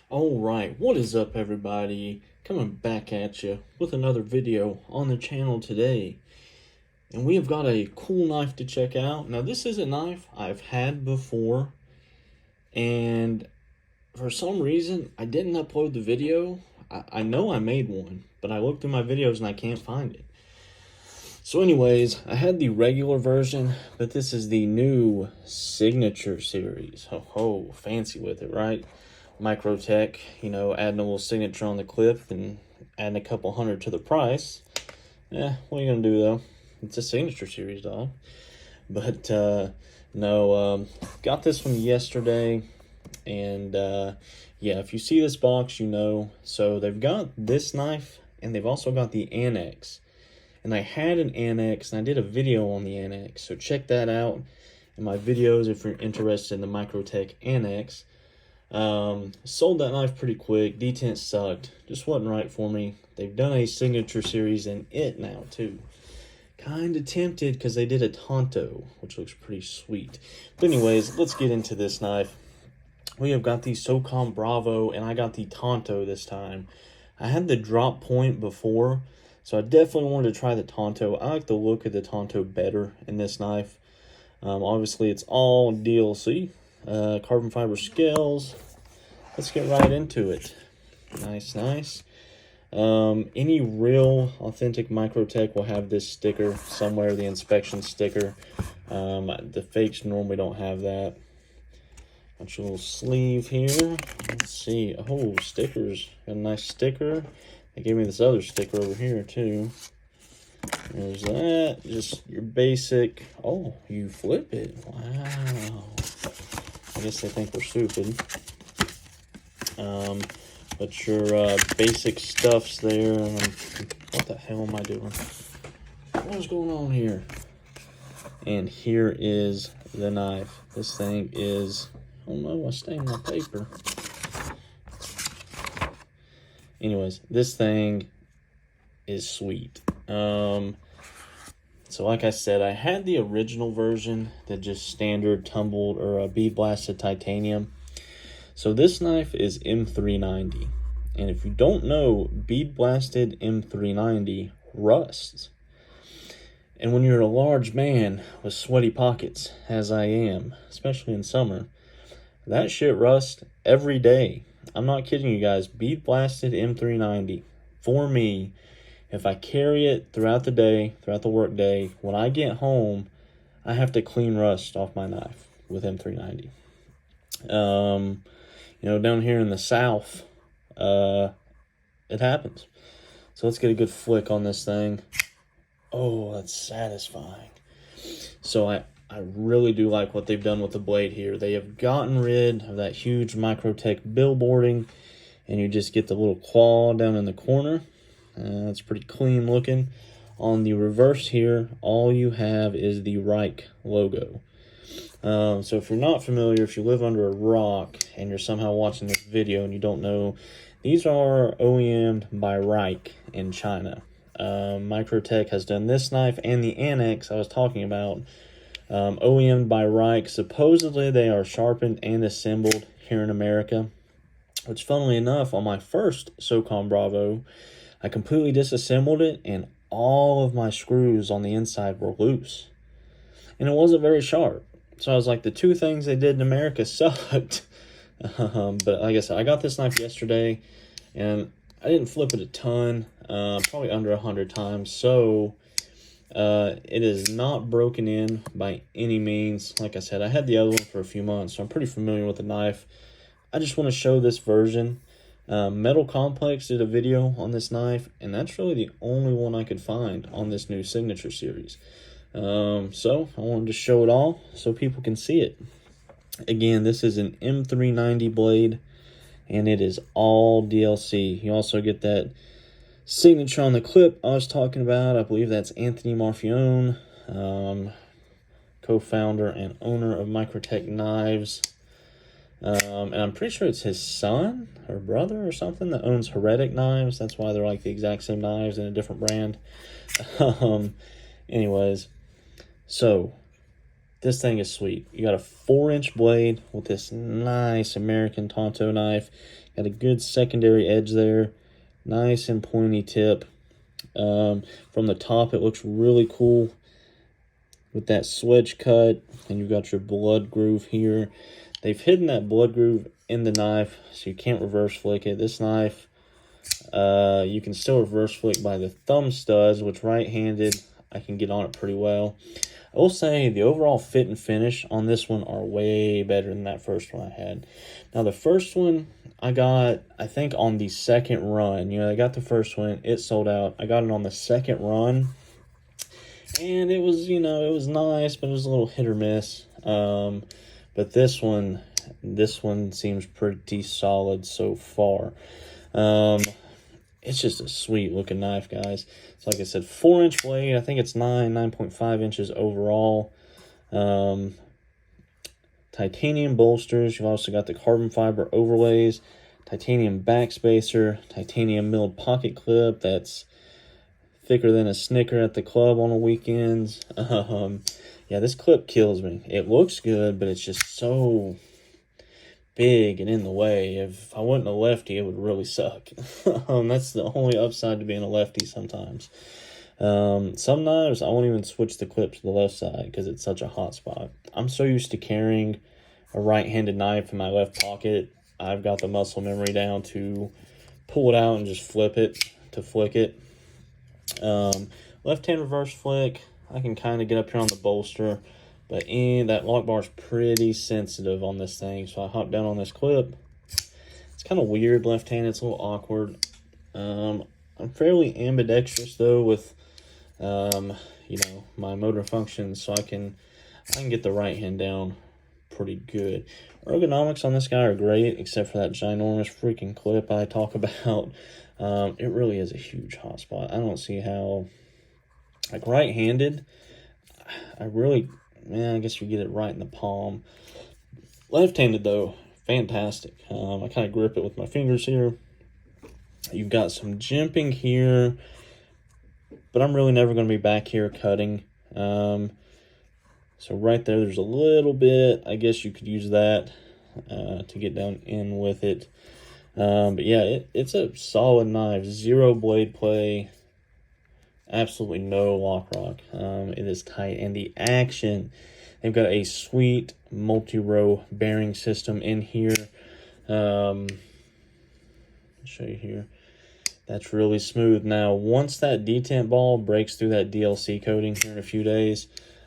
Alright, what is up everybody? Coming back at you with another video on the channel today. And we have got a cool knife to check out. Now this is a knife I've had before, and for some reason I didn't upload the video. I know I made one, but I looked through my videos and I can't find it. So anyways, I had the regular version, but this is the new signature series. Ho ho, fancy with it, right? Microtech, adding a little signature on the clip and adding a couple hundred to the price. What are you gonna do though? It's a signature series, dog. But no, got this one yesterday, and yeah, if you see this box, you know. So they've got this knife, and they've also got the Annex. And I had an Annex, and I did a video on the Annex, so check that out in my videos if you're interested in the Microtech Annex. Sold that knife pretty quick. Detent sucked, just wasn't right for me. They've done a signature series in it now too. Kind of tempted because they did a Tonto, which looks pretty sweet. But anyways, let's get into this knife. We have got the SOCOM Bravo, and I got the Tonto this time. I had the drop point before, so I definitely wanted to try the Tonto. I like the look of the Tonto better in this knife. Obviously it's all DLC. Carbon fiber scales. Let's get right into it. Nice. Any real authentic Microtech will have this sticker somewhere, the inspection sticker. The fakes normally don't have that. Got your little sleeve here. Let's see. Oh, stickers. Got a nice sticker. They gave me this other sticker over here too. There's that. Just your basic. Oh, you flip it. Wow. I guess they think we're stupid. But your basic stuff's there. What the hell am I doing? What is going on here? And here is the knife. This thing is, oh no, I stained my paper. Anyways, this thing is sweet. So like I said, I had the original version that just standard tumbled or bead blasted titanium. So this knife is M390. And if you don't know, bead blasted M390 rusts. And when you're a large man with sweaty pockets, as I am, especially in summer, that shit rusts every day. I'm not kidding you guys. Bead blasted M390, for me, if I carry it throughout the day, throughout the work day, when I get home, I have to clean rust off my knife with M390. Down here in the South, it happens. So let's get a good flick on this thing. Oh, that's satisfying. So I really do like what they've done with the blade here. They have gotten rid of that huge Microtech billboarding, and you just get the little claw down in the corner. It's pretty clean looking. On the reverse here, all you have is the Reich logo. So if you're not familiar, if you live under a rock and you're somehow watching this video and you don't know, these are OEM'd by Reich in China. Microtech has done this knife and the Annex I was talking about, OEM'd by Reich. Supposedly they are sharpened and assembled here in America, which funnily enough, on my first SOCOM Bravo, I completely disassembled it and all of my screws on the inside were loose. And it wasn't very sharp. So I was like, the two things they did in America sucked. But like I said, I got this knife yesterday, and I didn't flip it a ton, probably under 100 times. So it is not broken in by any means. Like I said, I had the other one for a few months, so I'm pretty familiar with the knife. I just want to show this version. Metal Complex did a video on this knife, and that's really the only one I could find on this new signature series. So I wanted to show it all so people can see it. Again, this is an M390 blade, and it is all DLC. You also get that signature on the clip I was talking about. I believe that's Anthony Marfione, co-founder and owner of Microtech Knives. And I'm pretty sure it's his son or brother or something that owns Heretic Knives. That's why they're like the exact same knives in a different brand. Anyways, so this thing is sweet. You got a 4-inch blade with this nice American Tonto knife. Got a good secondary edge there. Nice and pointy tip. From the top, it looks really cool with that swedge cut. And you've got your blood groove here. They've hidden that blood groove in the knife, so you can't reverse flick it. This knife, you can still reverse flick by the thumb studs, which right-handed, I can get on it pretty well. I will say the overall fit and finish on this one are way better than that first one I had. Now, the first one I got, I think, on the second run. You know, I got the first one, it sold out. I got it on the second run, and it was, you know, it was nice, but it was a little hit or miss. But this one seems pretty solid so far. It's just a sweet looking knife, guys. So like I said, 4-inch blade. I think it's 9.5 inches overall. Titanium bolsters. You've also got the carbon fiber overlays, titanium backspacer, titanium milled pocket clip that's thicker than a Snicker at the club on the weekends. Yeah, this clip kills me. It looks good, but it's just so big and in the way. If I wasn't a lefty, it would really suck. That's the only upside to being a lefty sometimes. Some knives, I won't even switch the clip to the left side because it's such a hot spot. I'm so used to carrying a right-handed knife in my left pocket. I've got the muscle memory down to pull it out and just flip it to flick it. Left-hand reverse flick, I can kind of get up here on the bolster, but that lock bar is pretty sensitive on this thing, so I hop down on this clip. It's kind of weird left-handed, it's a little awkward. I'm fairly ambidextrous though with you know, my motor functions, so I can get the right hand down pretty good. Ergonomics on this guy are great, except for that ginormous freaking clip I talk about. It really is a huge hot spot. I don't see how, like, right-handed, I guess you get it right in the palm. Left-handed, though, fantastic. I kind of grip it with my fingers here. You've got some jimping here, but I'm really never going to be back here cutting. So right there's a little bit. I guess you could use that to get down in with it. But yeah, it's a solid knife. Zero blade play. Absolutely no lock rock. It is tight. And the action, they've got a sweet multi-row bearing system in here. I'll show you here. That's really smooth. Now, once that detent ball breaks through that DLC coating here in a few days,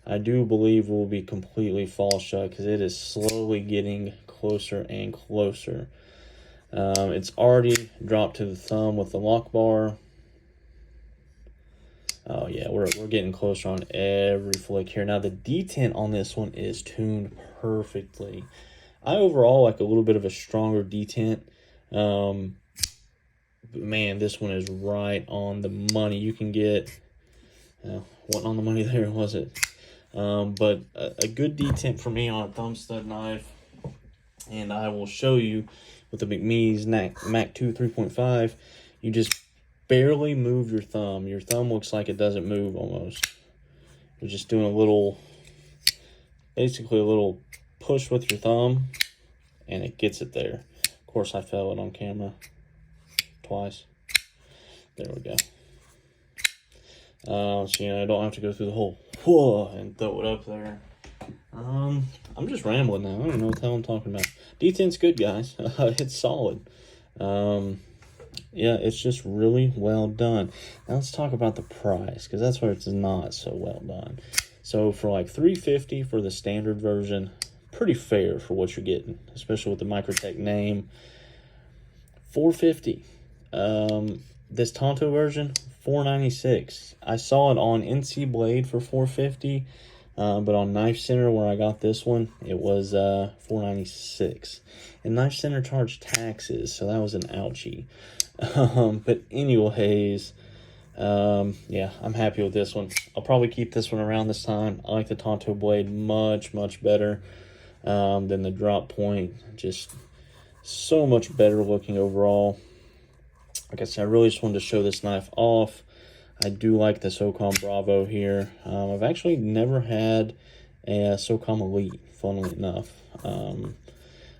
I do believe we'll be completely fall shut because it is slowly getting closer and closer. It's already dropped to the thumb with the lock bar. Oh yeah, we're getting closer on every flick here. Now the detent on this one is tuned perfectly. I overall like a little bit of a stronger detent. But man, this one is right on the money. You can get, what on the money there was it? But a good detent for me on a thumb stud knife, and I will show you with the McMee's Mac 2 3.5, you just barely move your thumb. Your thumb looks like it doesn't move almost. You're just doing basically a little push with your thumb, and it gets it there. Of course, I fell it on camera twice. There we go. So, I don't have to go through the whole whoa and throw it up there. I'm just rambling now. I don't know what the hell I'm talking about. Detent's good, guys. It's solid. Yeah, it's just really well done. Now let's talk about the price, because that's where it's not so well done. So for like $350 for the standard version, pretty fair for what you're getting, especially with the Microtech name. $450. This Tonto version, $496. I saw it on NC Blade for $450, but on Knife Center where I got this one, it was $496. And Knife Center charged taxes, so that was an ouchie. But anyways, yeah, I'm happy with this one. I'll probably keep this one around this time. I like the Tonto blade much better than the drop point. Just so much better looking overall. Like I said, I really just wanted to show this knife off. I do like the SOCOM Bravo here. I've actually never had a SOCOM Elite, funnily enough.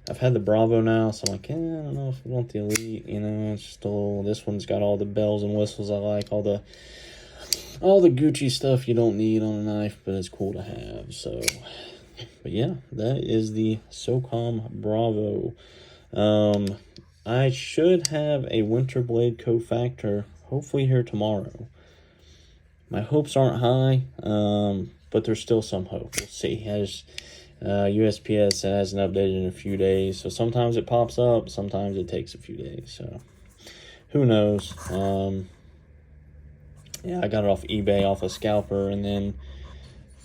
I've had the Bravo now, so I'm like, I don't know if I want the Elite, you know, it's just a little, this one's got all the bells and whistles I like, all the Gucci stuff you don't need on a knife, but it's cool to have. So, but yeah, that is the SOCOM Bravo. I should have a winter blade cofactor hopefully here tomorrow. My hopes aren't high, but there's still some hope. We'll see. USPS hasn't updated in a few days, so sometimes it pops up, sometimes it takes a few days. So who knows? Yeah, I got it off eBay, off a scalper, and then,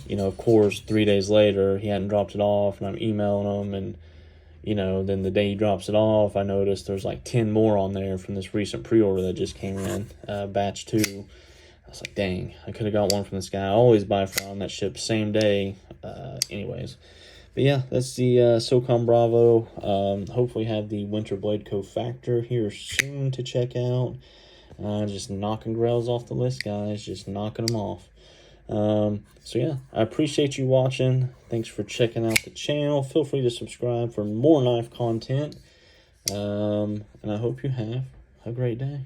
you know, of course, 3 days later, he hadn't dropped it off, and I'm emailing him, and, you know, then the day he drops it off, I noticed there's like 10 more on there from this recent pre-order that just came in, batch 2. I was like, dang, I could have got one from this guy I always buy from that ships same day. Anyways, but yeah, that's the SOCOM Bravo. Hopefully have the Winter Blade cofactor here soon to check out. Just knocking grails off the list, guys. Just knocking them off. So yeah, I appreciate you watching. Thanks for checking out the channel. Feel free to subscribe for more knife content. And I hope you have a great day.